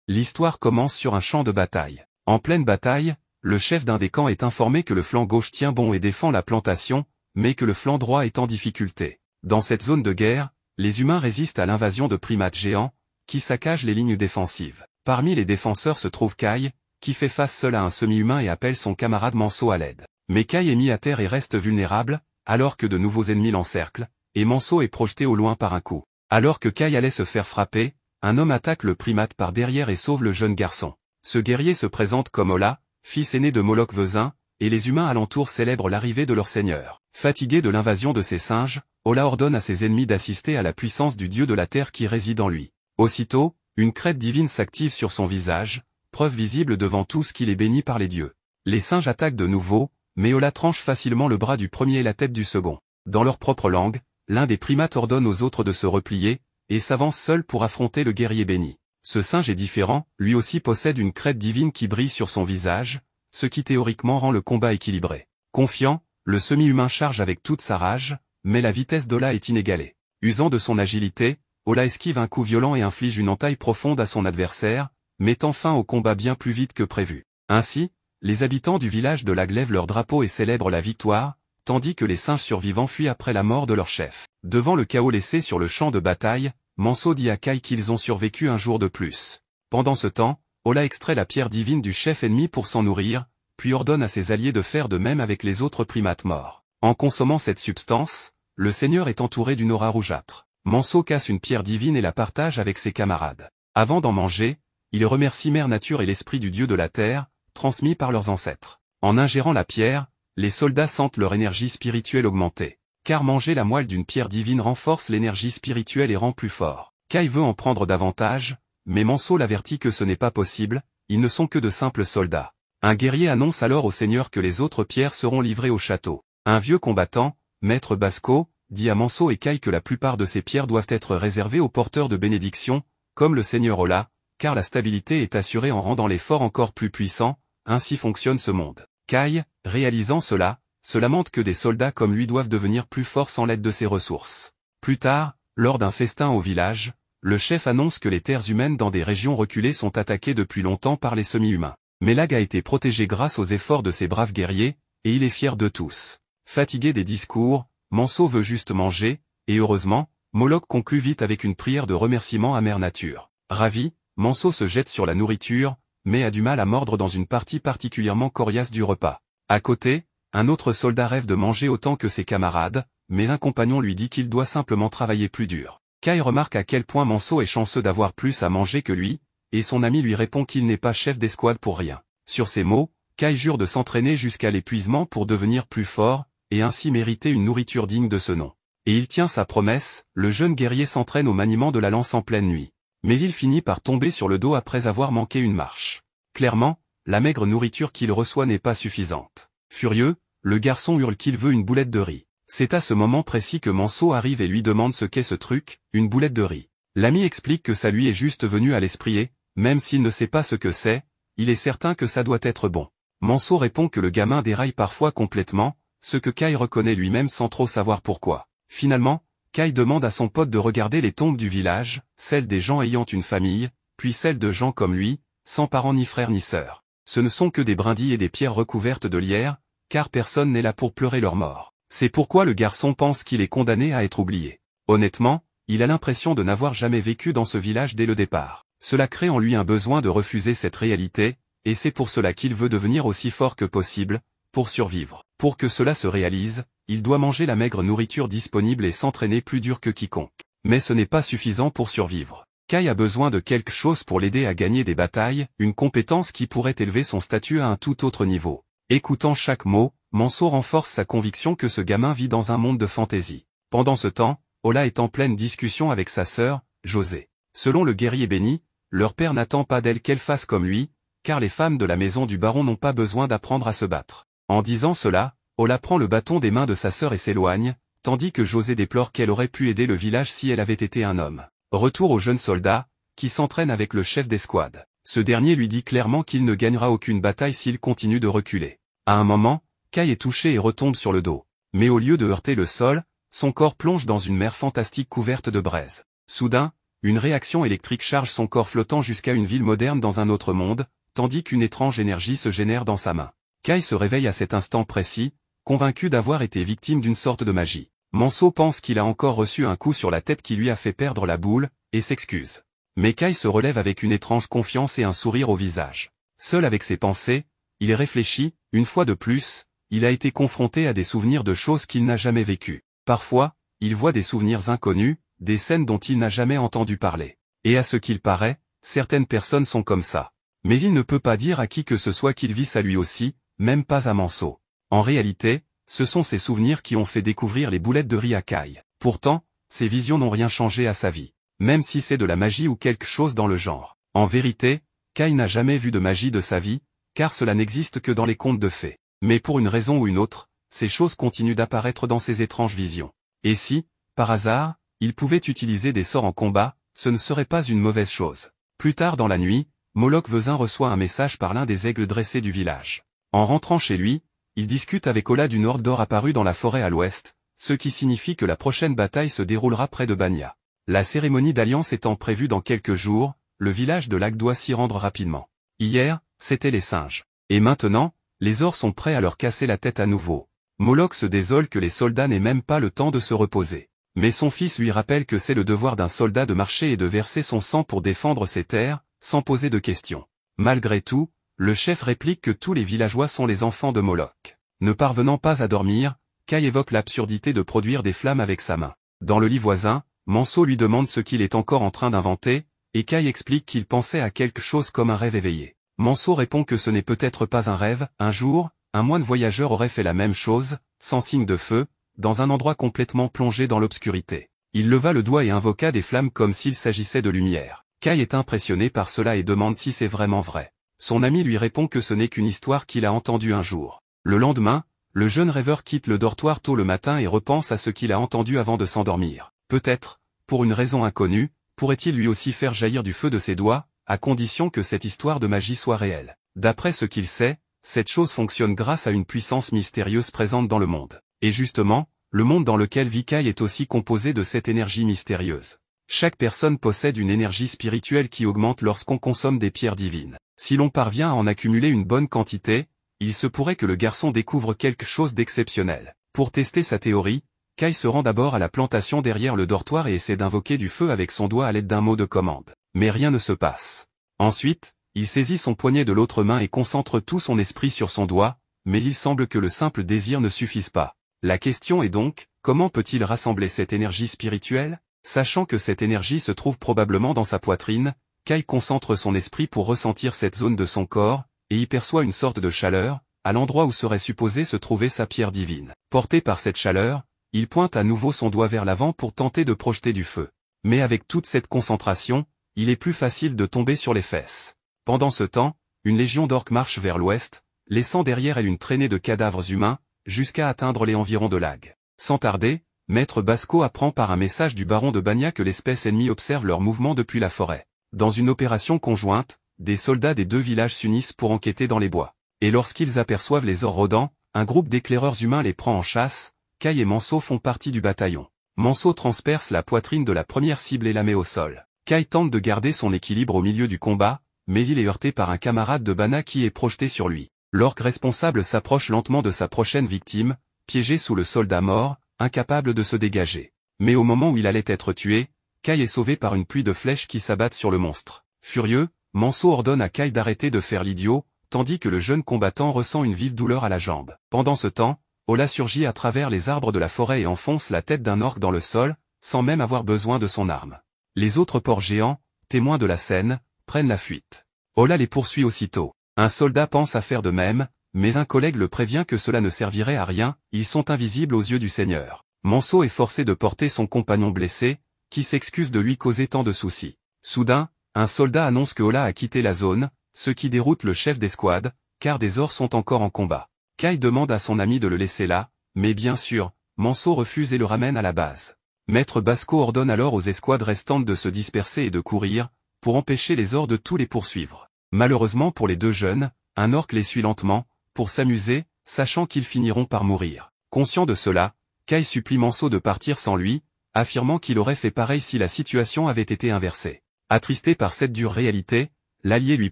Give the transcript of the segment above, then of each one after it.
L'histoire commence sur un champ de bataille. En pleine bataille, le chef d'un des camps est informé que le flanc gauche tient bon et défend la plantation, mais que le flanc droit est en difficulté. Dans cette zone de guerre, les humains résistent à l'invasion de primates géants, qui saccagent les lignes défensives. Parmi les défenseurs se trouve Kai, qui fait face seul à un semi-humain et appelle son camarade Manso à l'aide. Mais Kai est mis à terre et reste vulnérable, alors que de nouveaux ennemis l'encerclent, et Manso est projeté au loin par un coup. Alors que Kai allait se faire frapper, un homme attaque le primate par derrière et sauve le jeune garçon. Ce guerrier se présente comme Ola, fils aîné de Moloch Vezin, et les humains alentour célèbrent l'arrivée de leur seigneur. Fatigué de l'invasion de ces singes, Ola ordonne à ses ennemis d'assister à la puissance du dieu de la terre qui réside en lui. Aussitôt, une crête divine s'active sur son visage, preuve visible devant tous qu'il est béni par les dieux. Les singes attaquent de nouveau, mais Ola tranche facilement le bras du premier et la tête du second. Dans leur propre langue, l'un des primates ordonne aux autres de se replier, et s'avance seul pour affronter le guerrier béni. Ce singe est différent, lui aussi possède une crête divine qui brille sur son visage, ce qui théoriquement rend le combat équilibré. Confiant, le semi-humain charge avec toute sa rage, mais la vitesse d'Ola est inégalée. Usant de son agilité, Ola esquive un coup violent et inflige une entaille profonde à son adversaire, mettant fin au combat bien plus vite que prévu. Ainsi, les habitants du village de Lag lèvent leur drapeau et célèbrent la victoire, tandis que les singes survivants fuient après la mort de leur chef. Devant le chaos laissé sur le champ de bataille, Manso dit à Kai qu'ils ont survécu un jour de plus. Pendant ce temps, Ola extrait la pierre divine du chef ennemi pour s'en nourrir, puis ordonne à ses alliés de faire de même avec les autres primates morts. En consommant cette substance, le seigneur est entouré d'une aura rougeâtre. Manso casse une pierre divine et la partage avec ses camarades. Avant d'en manger, il remercie Mère Nature et l'esprit du dieu de la terre, transmis par leurs ancêtres. En ingérant la pierre, les soldats sentent leur énergie spirituelle augmenter. Car manger la moelle d'une pierre divine renforce l'énergie spirituelle et rend plus fort. Kai veut en prendre davantage, mais Manso l'avertit que ce n'est pas possible, ils ne sont que de simples soldats. Un guerrier annonce alors au seigneur que les autres pierres seront livrées au château. Un vieux combattant, Maître Basco, dit à Manso et Kai que la plupart de ces pierres doivent être réservées aux porteurs de bénédiction, comme le seigneur Ola, car la stabilité est assurée en rendant les forts encore plus puissants, ainsi fonctionne ce monde. Kai, réalisant cela, se lamente que des soldats comme lui doivent devenir plus forts sans l'aide de ses ressources. Plus tard, lors d'un festin au village, le chef annonce que les terres humaines dans des régions reculées sont attaquées depuis longtemps par les semi-humains. Mais Lag a été protégé grâce aux efforts de ses braves guerriers, et il est fier de tous. Fatigué des discours, Manso veut juste manger, et heureusement, Moloch conclut vite avec une prière de remerciement à Mère Nature. Ravi, Manso se jette sur la nourriture, mais a du mal à mordre dans une partie particulièrement coriace du repas. À côté, un autre soldat rêve de manger autant que ses camarades, mais un compagnon lui dit qu'il doit simplement travailler plus dur. Kai remarque à quel point Manso est chanceux d'avoir plus à manger que lui, et son ami lui répond qu'il n'est pas chef d'escouade pour rien. Sur ces mots, Kai jure de s'entraîner jusqu'à l'épuisement pour devenir plus fort, et ainsi mériter une nourriture digne de ce nom. Et il tient sa promesse, le jeune guerrier s'entraîne au maniement de la lance en pleine nuit. Mais il finit par tomber sur le dos après avoir manqué une marche. Clairement, la maigre nourriture qu'il reçoit n'est pas suffisante. Furieux, le garçon hurle qu'il veut une boulette de riz. C'est à ce moment précis que Manso arrive et lui demande ce qu'est ce truc, une boulette de riz. L'ami explique que ça lui est juste venu à l'esprit et, même s'il ne sait pas ce que c'est, il est certain que ça doit être bon. Manso répond que le gamin déraille parfois complètement, ce que Kai reconnaît lui-même sans trop savoir pourquoi. Finalement, Kai demande à son pote de regarder les tombes du village, celles des gens ayant une famille, puis celles de gens comme lui, sans parents ni frères ni sœurs. Ce ne sont que des brindilles et des pierres recouvertes de lierre, car personne n'est là pour pleurer leur mort. C'est pourquoi le garçon pense qu'il est condamné à être oublié. Honnêtement, il a l'impression de n'avoir jamais vécu dans ce village dès le départ. Cela crée en lui un besoin de refuser cette réalité, et c'est pour cela qu'il veut devenir aussi fort que possible, pour survivre. Pour que cela se réalise, il doit manger la maigre nourriture disponible et s'entraîner plus dur que quiconque. Mais ce n'est pas suffisant pour survivre. Kai a besoin de quelque chose pour l'aider à gagner des batailles, une compétence qui pourrait élever son statut à un tout autre niveau. Écoutant chaque mot, Manso renforce sa conviction que ce gamin vit dans un monde de fantaisie. Pendant ce temps, Ola est en pleine discussion avec sa sœur, José. Selon le guerrier béni, leur père n'attend pas d'elle qu'elle fasse comme lui, car les femmes de la maison du baron n'ont pas besoin d'apprendre à se battre. En disant cela, Ola prend le bâton des mains de sa sœur et s'éloigne, tandis que José déplore qu'elle aurait pu aider le village si elle avait été un homme. Retour au jeune soldat, qui s'entraîne avec le chef d'escouade. Ce dernier lui dit clairement qu'il ne gagnera aucune bataille s'il continue de reculer. À un moment, Kai est touché et retombe sur le dos. Mais au lieu de heurter le sol, son corps plonge dans une mer fantastique couverte de braises. Soudain, une réaction électrique charge son corps flottant jusqu'à une ville moderne dans un autre monde, tandis qu'une étrange énergie se génère dans sa main. Kai se réveille à cet instant précis, convaincu d'avoir été victime d'une sorte de magie. Manso pense qu'il a encore reçu un coup sur la tête qui lui a fait perdre la boule, et s'excuse. Mais Kai se relève avec une étrange confiance et un sourire au visage. Seul avec ses pensées, il réfléchit, une fois de plus, il a été confronté à des souvenirs de choses qu'il n'a jamais vécues. Parfois, il voit des souvenirs inconnus, des scènes dont il n'a jamais entendu parler. Et à ce qu'il paraît, certaines personnes sont comme ça. Mais il ne peut pas dire à qui que ce soit qu'il vit ça lui aussi, même pas à Manso. En réalité, ce sont ses souvenirs qui ont fait découvrir les boulettes de riz à Kai. Pourtant, ses visions n'ont rien changé à sa vie. Même si c'est de la magie ou quelque chose dans le genre. En vérité, Kai n'a jamais vu de magie de sa vie, car cela n'existe que dans les contes de fées. Mais pour une raison ou une autre, ces choses continuent d'apparaître dans ses étranges visions. Et si, par hasard, il pouvait utiliser des sorts en combat, ce ne serait pas une mauvaise chose. Plus tard dans la nuit, Moloch Vezin reçoit un message par l'un des aigles dressés du village. En rentrant chez lui, il discute avec Ola d'une horde d'or apparue dans la forêt à l'ouest, ce qui signifie que la prochaine bataille se déroulera près de Banya. La cérémonie d'alliance étant prévue dans quelques jours, le village de Lac doit s'y rendre rapidement. Hier, c'étaient les singes. Et maintenant, les ors sont prêts à leur casser la tête à nouveau. Moloch se désole que les soldats n'aient même pas le temps de se reposer. Mais son fils lui rappelle que c'est le devoir d'un soldat de marcher et de verser son sang pour défendre ses terres, sans poser de questions. Malgré tout, le chef réplique que tous les villageois sont les enfants de Moloch. Ne parvenant pas à dormir, Kai évoque l'absurdité de produire des flammes avec sa main. Dans le lit voisin, Manso lui demande ce qu'il est encore en train d'inventer, et Kai explique qu'il pensait à quelque chose comme un rêve éveillé. Manso répond que ce n'est peut-être pas un rêve. Un jour, un moine voyageur aurait fait la même chose, sans signe de feu, dans un endroit complètement plongé dans l'obscurité. Il leva le doigt et invoqua des flammes comme s'il s'agissait de lumière. Kai est impressionné par cela et demande si c'est vraiment vrai. Son ami lui répond que ce n'est qu'une histoire qu'il a entendue un jour. Le lendemain, le jeune rêveur quitte le dortoir tôt le matin et repense à ce qu'il a entendu avant de s'endormir. Peut-être, pour une raison inconnue, pourrait-il lui aussi faire jaillir du feu de ses doigts, à condition que cette histoire de magie soit réelle. D'après ce qu'il sait, cette chose fonctionne grâce à une puissance mystérieuse présente dans le monde. Et justement, le monde dans lequel vit Kai est aussi composé de cette énergie mystérieuse. Chaque personne possède une énergie spirituelle qui augmente lorsqu'on consomme des pierres divines. Si l'on parvient à en accumuler une bonne quantité, il se pourrait que le garçon découvre quelque chose d'exceptionnel. Pour tester sa théorie, Kai se rend d'abord à la plantation derrière le dortoir et essaie d'invoquer du feu avec son doigt à l'aide d'un mot de commande. Mais rien ne se passe. Ensuite, il saisit son poignet de l'autre main et concentre tout son esprit sur son doigt, mais il semble que le simple désir ne suffise pas. La question est donc, comment peut-il rassembler cette énergie spirituelle? Sachant que cette énergie se trouve probablement dans sa poitrine, Kai concentre son esprit pour ressentir cette zone de son corps, et y perçoit une sorte de chaleur, à l'endroit où serait supposé se trouver sa pierre divine. Porté par cette chaleur, il pointe à nouveau son doigt vers l'avant pour tenter de projeter du feu. Mais avec toute cette concentration, il est plus facile de tomber sur les fesses. Pendant ce temps, une légion d'orques marche vers l'ouest, laissant derrière elle une traînée de cadavres humains, jusqu'à atteindre les environs de Lag. Sans tarder, Maître Basco apprend par un message du baron de Banya que l'espèce ennemie observe leurs mouvements depuis la forêt. Dans une opération conjointe, des soldats des deux villages s'unissent pour enquêter dans les bois. Et lorsqu'ils aperçoivent les ors rôdants, un groupe d'éclaireurs humains les prend en chasse. Kai et Manso font partie du bataillon. Manso transperce la poitrine de la première cible et la met au sol. Kai tente de garder son équilibre au milieu du combat, mais il est heurté par un camarade de Bana qui est projeté sur lui. L'orque responsable s'approche lentement de sa prochaine victime, piégé sous le soldat mort, incapable de se dégager. Mais au moment où il allait être tué, Kai est sauvé par une pluie de flèches qui s'abattent sur le monstre. Furieux, Manso ordonne à Kai d'arrêter de faire l'idiot, tandis que le jeune combattant ressent une vive douleur à la jambe. Pendant ce temps, Ola surgit à travers les arbres de la forêt et enfonce la tête d'un orque dans le sol, sans même avoir besoin de son arme. Les autres porcs géants, témoins de la scène, prennent la fuite. Ola les poursuit aussitôt. Un soldat pense à faire de même, mais un collègue le prévient que cela ne servirait à rien, ils sont invisibles aux yeux du Seigneur. Manso est forcé de porter son compagnon blessé, qui s'excuse de lui causer tant de soucis. Soudain, un soldat annonce que Ola a quitté la zone, ce qui déroute le chef d'escouade, car des ors sont encore en combat. Kai demande à son ami de le laisser là, mais bien sûr, Manso refuse et le ramène à la base. Maître Basco ordonne alors aux escouades restantes de se disperser et de courir, pour empêcher les ors de tous les poursuivre. Malheureusement pour les deux jeunes, un orque les suit lentement, pour s'amuser, sachant qu'ils finiront par mourir. Conscient de cela, Kai supplie Manso de partir sans lui, affirmant qu'il aurait fait pareil si la situation avait été inversée. Attristé par cette dure réalité, l'allié lui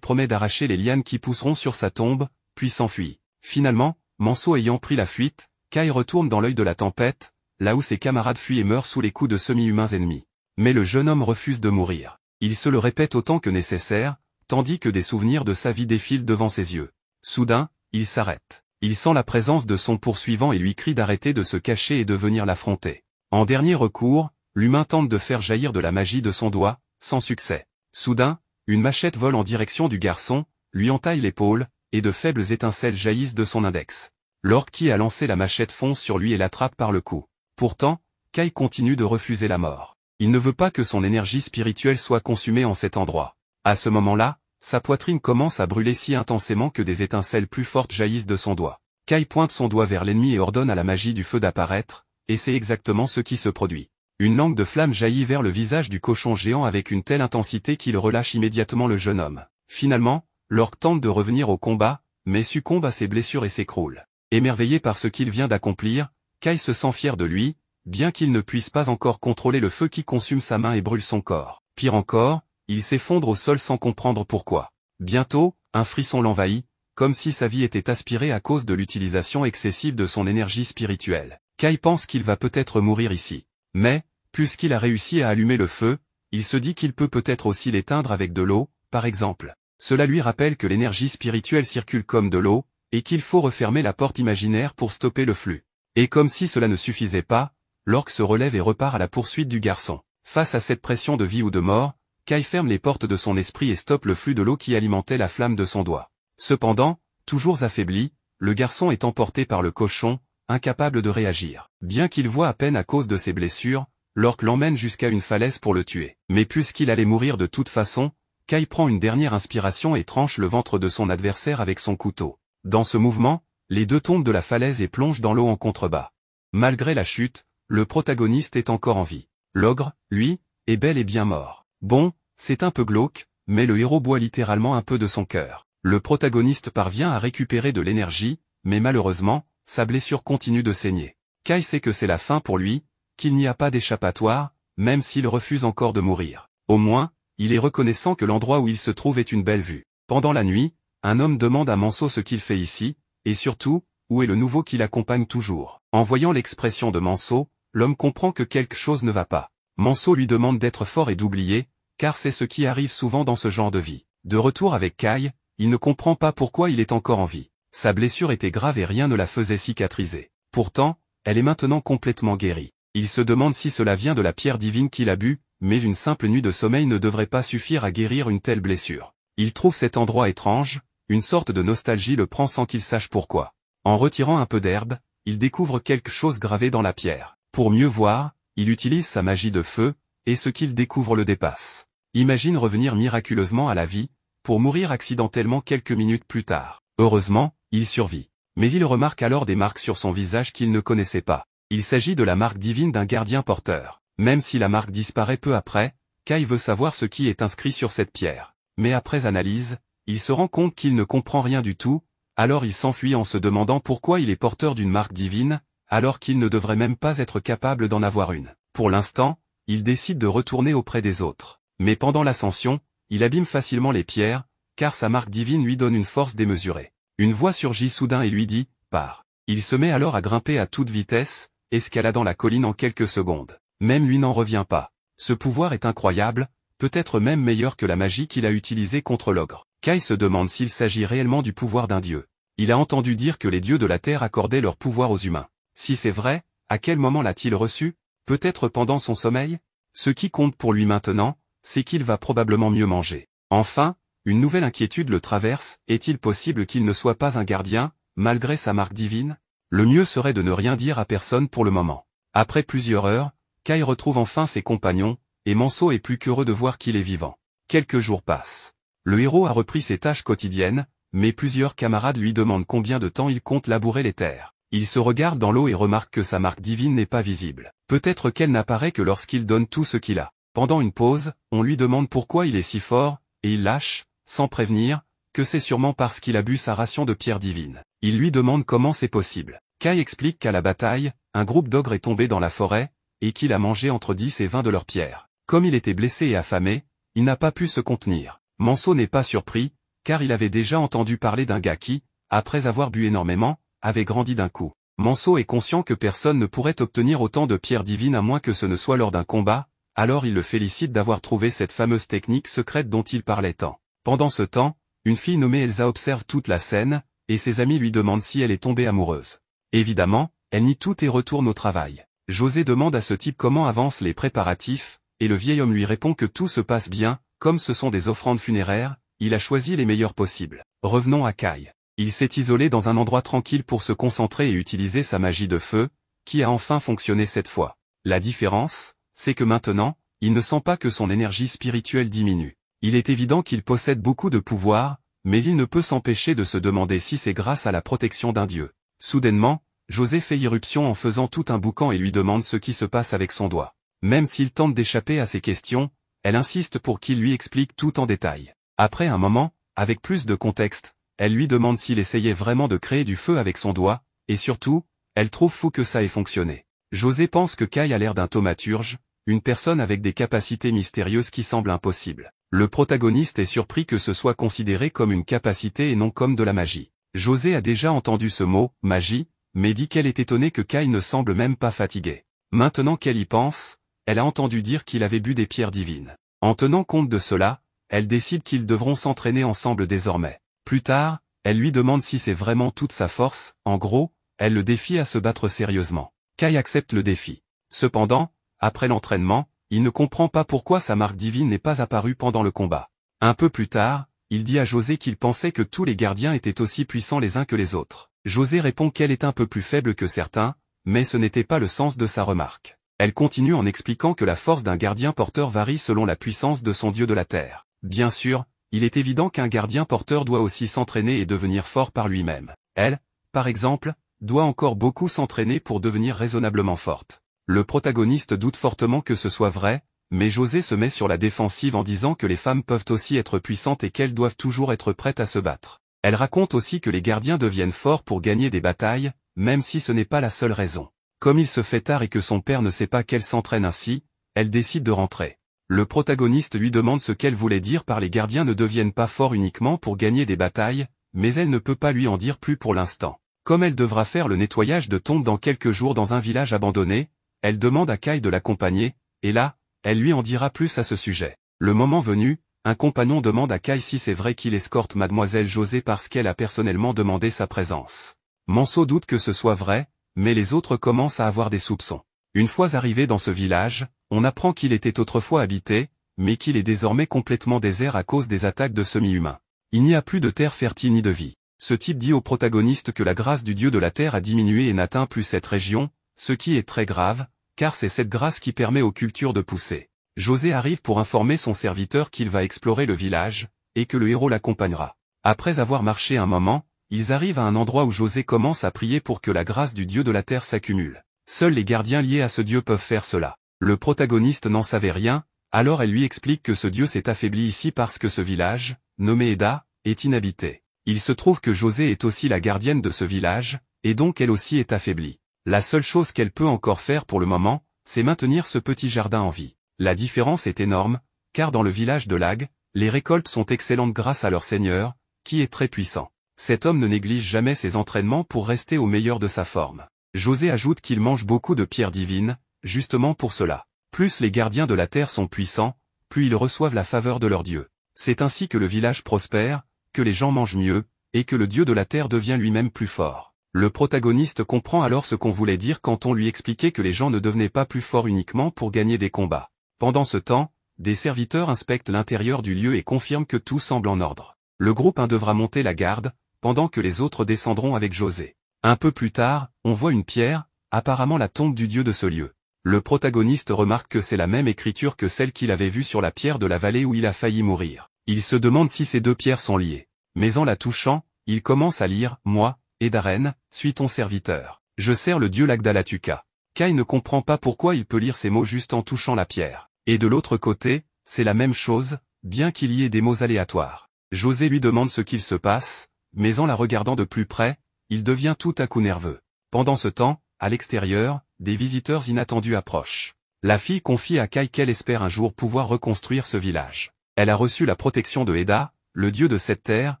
promet d'arracher les lianes qui pousseront sur sa tombe, puis s'enfuit. Finalement, Manso ayant pris la fuite, Kai retourne dans l'œil de la tempête, là où ses camarades fuient et meurent sous les coups de semi-humains ennemis. Mais le jeune homme refuse de mourir. Il se le répète autant que nécessaire, tandis que des souvenirs de sa vie défilent devant ses yeux. Soudain, il s'arrête. Il sent la présence de son poursuivant et lui crie d'arrêter de se cacher et de venir l'affronter. En dernier recours, l'humain tente de faire jaillir de la magie de son doigt, sans succès. Soudain, une machette vole en direction du garçon, lui entaille l'épaule, et de faibles étincelles jaillissent de son index. L'orque qui a lancé la machette fonce sur lui et l'attrape par le cou. Pourtant, Kai continue de refuser la mort. Il ne veut pas que son énergie spirituelle soit consumée en cet endroit. À ce moment-là, sa poitrine commence à brûler si intensément que des étincelles plus fortes jaillissent de son doigt. Kai pointe son doigt vers l'ennemi et ordonne à la magie du feu d'apparaître, et c'est exactement ce qui se produit. Une langue de flamme jaillit vers le visage du cochon géant avec une telle intensité qu'il relâche immédiatement le jeune homme. Finalement, l'orque tente de revenir au combat, mais succombe à ses blessures et s'écroule. Émerveillé par ce qu'il vient d'accomplir, Kai se sent fier de lui, bien qu'il ne puisse pas encore contrôler le feu qui consume sa main et brûle son corps. Pire encore, il s'effondre au sol sans comprendre pourquoi. Bientôt, un frisson l'envahit, comme si sa vie était aspirée à cause de l'utilisation excessive de son énergie spirituelle. Kai pense qu'il va peut-être mourir ici. Mais, puisqu'il a réussi à allumer le feu, il se dit qu'il peut peut-être aussi l'éteindre avec de l'eau, par exemple. Cela lui rappelle que l'énergie spirituelle circule comme de l'eau, et qu'il faut refermer la porte imaginaire pour stopper le flux. Et comme si cela ne suffisait pas, l'orque se relève et repart à la poursuite du garçon. Face à cette pression de vie ou de mort, Kai ferme les portes de son esprit et stoppe le flux de l'eau qui alimentait la flamme de son doigt. Cependant, toujours affaibli, le garçon est emporté par le cochon, incapable de réagir. Bien qu'il voie à peine à cause de ses blessures, l'orque l'emmène jusqu'à une falaise pour le tuer. Mais puisqu'il allait mourir de toute façon, Kai prend une dernière inspiration et tranche le ventre de son adversaire avec son couteau. Dans ce mouvement, les deux tombent de la falaise et plongent dans l'eau en contrebas. Malgré la chute, le protagoniste est encore en vie. L'ogre, lui, est bel et bien mort. Bon, c'est un peu glauque, mais le héros boit littéralement un peu de son cœur. Le protagoniste parvient à récupérer de l'énergie, mais malheureusement, sa blessure continue de saigner. Kai sait que c'est la fin pour lui, qu'il n'y a pas d'échappatoire, même s'il refuse encore de mourir. Au moins, il est reconnaissant que l'endroit où il se trouve est une belle vue. Pendant la nuit, un homme demande à Manso ce qu'il fait ici, et surtout, où est le nouveau qui l'accompagne toujours. En voyant l'expression de Manso, l'homme comprend que quelque chose ne va pas. Manso lui demande d'être fort et d'oublier, car c'est ce qui arrive souvent dans ce genre de vie. De retour avec Kai, il ne comprend pas pourquoi il est encore en vie. Sa blessure était grave et rien ne la faisait cicatriser. Pourtant, elle est maintenant complètement guérie. Il se demande si cela vient de la pierre divine qu'il a bu, mais une simple nuit de sommeil ne devrait pas suffire à guérir une telle blessure. Il trouve cet endroit étrange, une sorte de nostalgie le prend sans qu'il sache pourquoi. En retirant un peu d'herbe, il découvre quelque chose gravé dans la pierre. Pour mieux voir, il utilise sa magie de feu, et ce qu'il découvre le dépasse. Imagine revenir miraculeusement à la vie, pour mourir accidentellement quelques minutes plus tard. Heureusement, il survit. Mais il remarque alors des marques sur son visage qu'il ne connaissait pas. Il s'agit de la marque divine d'un gardien porteur. Même si la marque disparaît peu après, Kai veut savoir ce qui est inscrit sur cette pierre. Mais après analyse, il se rend compte qu'il ne comprend rien du tout, alors il s'enfuit en se demandant pourquoi il est porteur d'une marque divine, alors qu'il ne devrait même pas être capable d'en avoir une. Pour l'instant, il décide de retourner auprès des autres. Mais pendant l'ascension, il abîme facilement les pierres, car sa marque divine lui donne une force démesurée. Une voix surgit soudain et lui dit « Pars ». Il se met alors à grimper à toute vitesse, escaladant la colline en quelques secondes. Même lui n'en revient pas. Ce pouvoir est incroyable, peut-être même meilleur que la magie qu'il a utilisée contre l'ogre. Kai se demande s'il s'agit réellement du pouvoir d'un dieu. Il a entendu dire que les dieux de la terre accordaient leur pouvoir aux humains. Si c'est vrai, à quel moment l'a-t-il reçu? Peut-être pendant son sommeil? Ce qui compte pour lui maintenant, c'est qu'il va probablement mieux manger. Enfin, une nouvelle inquiétude le traverse, est-il possible qu'il ne soit pas un gardien, malgré sa marque divine? Le mieux serait de ne rien dire à personne pour le moment. Après plusieurs heures, Kai retrouve enfin ses compagnons, et Manso est plus qu'heureux de voir qu'il est vivant. Quelques jours passent. Le héros a repris ses tâches quotidiennes, mais plusieurs camarades lui demandent combien de temps il compte labourer les terres. Il se regarde dans l'eau et remarque que sa marque divine n'est pas visible. Peut-être qu'elle n'apparaît que lorsqu'il donne tout ce qu'il a. Pendant une pause, on lui demande pourquoi il est si fort, et il lâche, sans prévenir, que c'est sûrement parce qu'il a bu sa ration de pierre divine. Il lui demande comment c'est possible. Kai explique qu'à la bataille, un groupe d'ogres est tombé dans la forêt, et qu'il a mangé entre 10 et 20 de leurs pierres. Comme il était blessé et affamé, il n'a pas pu se contenir. Manso n'est pas surpris, car il avait déjà entendu parler d'un gars qui, après avoir bu énormément, avait grandi d'un coup. Manso est conscient que personne ne pourrait obtenir autant de pierres divines à moins que ce ne soit lors d'un combat, alors il le félicite d'avoir trouvé cette fameuse technique secrète dont il parlait tant. Pendant ce temps, une fille nommée Elsa observe toute la scène, et ses amis lui demandent si elle est tombée amoureuse. Évidemment, elle nie tout et retourne au travail. José demande à ce type comment avancent les préparatifs, et le vieil homme lui répond que tout se passe bien, comme ce sont des offrandes funéraires, il a choisi les meilleures possibles. Revenons à Kai. Il s'est isolé dans un endroit tranquille pour se concentrer et utiliser sa magie de feu, qui a enfin fonctionné cette fois. La différence, c'est que maintenant, il ne sent pas que son énergie spirituelle diminue. Il est évident qu'il possède beaucoup de pouvoir, mais il ne peut s'empêcher de se demander si c'est grâce à la protection d'un dieu. Soudainement, José fait irruption en faisant tout un boucan et lui demande ce qui se passe avec son doigt. Même s'il tente d'échapper à ses questions, elle insiste pour qu'il lui explique tout en détail. Après un moment, avec plus de contexte, elle lui demande s'il essayait vraiment de créer du feu avec son doigt, et surtout, elle trouve fou que ça ait fonctionné. José pense que Kai a l'air d'un thaumaturge, une personne avec des capacités mystérieuses qui semblent impossibles. Le protagoniste est surpris que ce soit considéré comme une capacité et non comme de la magie. José a déjà entendu ce mot, magie, mais dit qu'elle est étonnée que Kai ne semble même pas fatigué. Maintenant qu'elle y pense, elle a entendu dire qu'il avait bu des pierres divines. En tenant compte de cela, elle décide qu'ils devront s'entraîner ensemble désormais. Plus tard, elle lui demande si c'est vraiment toute sa force, en gros, elle le défie à se battre sérieusement. Kai accepte le défi. Cependant, après l'entraînement, il ne comprend pas pourquoi sa marque divine n'est pas apparue pendant le combat. Un peu plus tard, il dit à José qu'il pensait que tous les gardiens étaient aussi puissants les uns que les autres. José répond qu'elle est un peu plus faible que certains, mais ce n'était pas le sens de sa remarque. Elle continue en expliquant que la force d'un gardien porteur varie selon la puissance de son dieu de la terre. Bien sûr, il est évident qu'un gardien porteur doit aussi s'entraîner et devenir fort par lui-même. Elle, par exemple, doit encore beaucoup s'entraîner pour devenir raisonnablement forte. Le protagoniste doute fortement que ce soit vrai, mais José se met sur la défensive en disant que les femmes peuvent aussi être puissantes et qu'elles doivent toujours être prêtes à se battre. Elle raconte aussi que les gardiens deviennent forts pour gagner des batailles, même si ce n'est pas la seule raison. Comme il se fait tard et que son père ne sait pas qu'elle s'entraîne ainsi, elle décide de rentrer. Le protagoniste lui demande ce qu'elle voulait dire par les gardiens ne deviennent pas forts uniquement pour gagner des batailles, mais elle ne peut pas lui en dire plus pour l'instant. Comme elle devra faire le nettoyage de tombes dans quelques jours dans un village abandonné, elle demande à Kai de l'accompagner, et là, elle lui en dira plus à ce sujet. Le moment venu, un compagnon demande à Kai si c'est vrai qu'il escorte mademoiselle José parce qu'elle a personnellement demandé sa présence. Manso doute que ce soit vrai, mais les autres commencent à avoir des soupçons. Une fois arrivé dans ce village, on apprend qu'il était autrefois habité, mais qu'il est désormais complètement désert à cause des attaques de semi-humains. Il n'y a plus de terre fertile ni de vie. Ce type dit au protagoniste que la grâce du dieu de la terre a diminué et n'atteint plus cette région, ce qui est très grave, car c'est cette grâce qui permet aux cultures de pousser. José arrive pour informer son serviteur qu'il va explorer le village, et que le héros l'accompagnera. Après avoir marché un moment, ils arrivent à un endroit où José commence à prier pour que la grâce du dieu de la terre s'accumule. Seuls les gardiens liés à ce dieu peuvent faire cela. Le protagoniste n'en savait rien, alors elle lui explique que ce dieu s'est affaibli ici parce que ce village, nommé Eda, est inhabité. Il se trouve que José est aussi la gardienne de ce village, et donc elle aussi est affaiblie. La seule chose qu'elle peut encore faire pour le moment, c'est maintenir ce petit jardin en vie. La différence est énorme, car dans le village de Lag, les récoltes sont excellentes grâce à leur seigneur, qui est très puissant. Cet homme ne néglige jamais ses entraînements pour rester au meilleur de sa forme. José ajoute qu'il mange beaucoup de pierres divines, justement pour cela. Plus les gardiens de la terre sont puissants, plus ils reçoivent la faveur de leur dieu. C'est ainsi que le village prospère, que les gens mangent mieux, et que le dieu de la terre devient lui-même plus fort. Le protagoniste comprend alors ce qu'on voulait dire quand on lui expliquait que les gens ne devenaient pas plus forts uniquement pour gagner des combats. Pendant ce temps, des serviteurs inspectent l'intérieur du lieu et confirment que tout semble en ordre. Le groupe 1 devra monter la garde, pendant que les autres descendront avec José. Un peu plus tard, on voit une pierre, apparemment la tombe du dieu de ce lieu. Le protagoniste remarque que c'est la même écriture que celle qu'il avait vue sur la pierre de la vallée où il a failli mourir. Il se demande si ces deux pierres sont liées. Mais en la touchant, il commence à lire « Moi, Edaren, suis ton serviteur. Je sers le dieu Lagdalatuka ». Kai ne comprend pas pourquoi il peut lire ces mots juste en touchant la pierre. Et de l'autre côté, c'est la même chose, bien qu'il y ait des mots aléatoires. José lui demande ce qu'il se passe, mais en la regardant de plus près, il devient tout à coup nerveux. Pendant ce temps, à l'extérieur, des visiteurs inattendus approchent. La fille confie à Kai qu'elle espère un jour pouvoir reconstruire ce village. Elle a reçu la protection de Eda, le dieu de cette terre,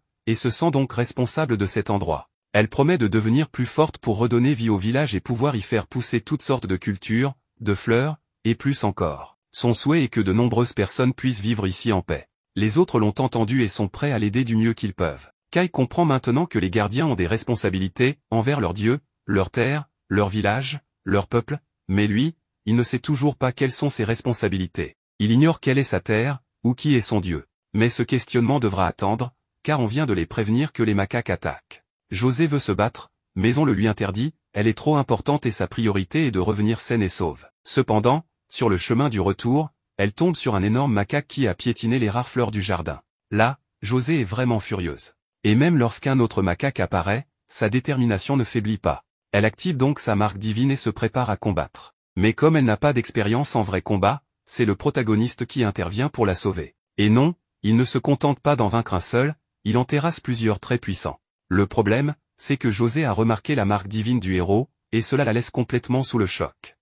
et se sent donc responsable de cet endroit. Elle promet de devenir plus forte pour redonner vie au village et pouvoir y faire pousser toutes sortes de cultures, de fleurs, et plus encore. Son souhait est que de nombreuses personnes puissent vivre ici en paix. Les autres l'ont entendu et sont prêts à l'aider du mieux qu'ils peuvent. Kai comprend maintenant que les gardiens ont des responsabilités envers leur dieu, leur terre, leur village, leur peuple, mais lui, il ne sait toujours pas quelles sont ses responsabilités. Il ignore quelle est sa terre, ou qui est son dieu. Mais ce questionnement devra attendre, car on vient de les prévenir que les macaques attaquent. José veut se battre, mais on le lui interdit, elle est trop importante et sa priorité est de revenir saine et sauve. Cependant, sur le chemin du retour, elle tombe sur un énorme macaque qui a piétiné les rares fleurs du jardin. Là, José est vraiment furieuse. Et même lorsqu'un autre macaque apparaît, sa détermination ne faiblit pas. Elle active donc sa marque divine et se prépare à combattre. Mais comme elle n'a pas d'expérience en vrai combat, c'est le protagoniste qui intervient pour la sauver. Et non, il ne se contente pas d'en vaincre un seul, il en terrasse plusieurs très puissants. Le problème, c'est que José a remarqué la marque divine du héros, et cela la laisse complètement sous le choc.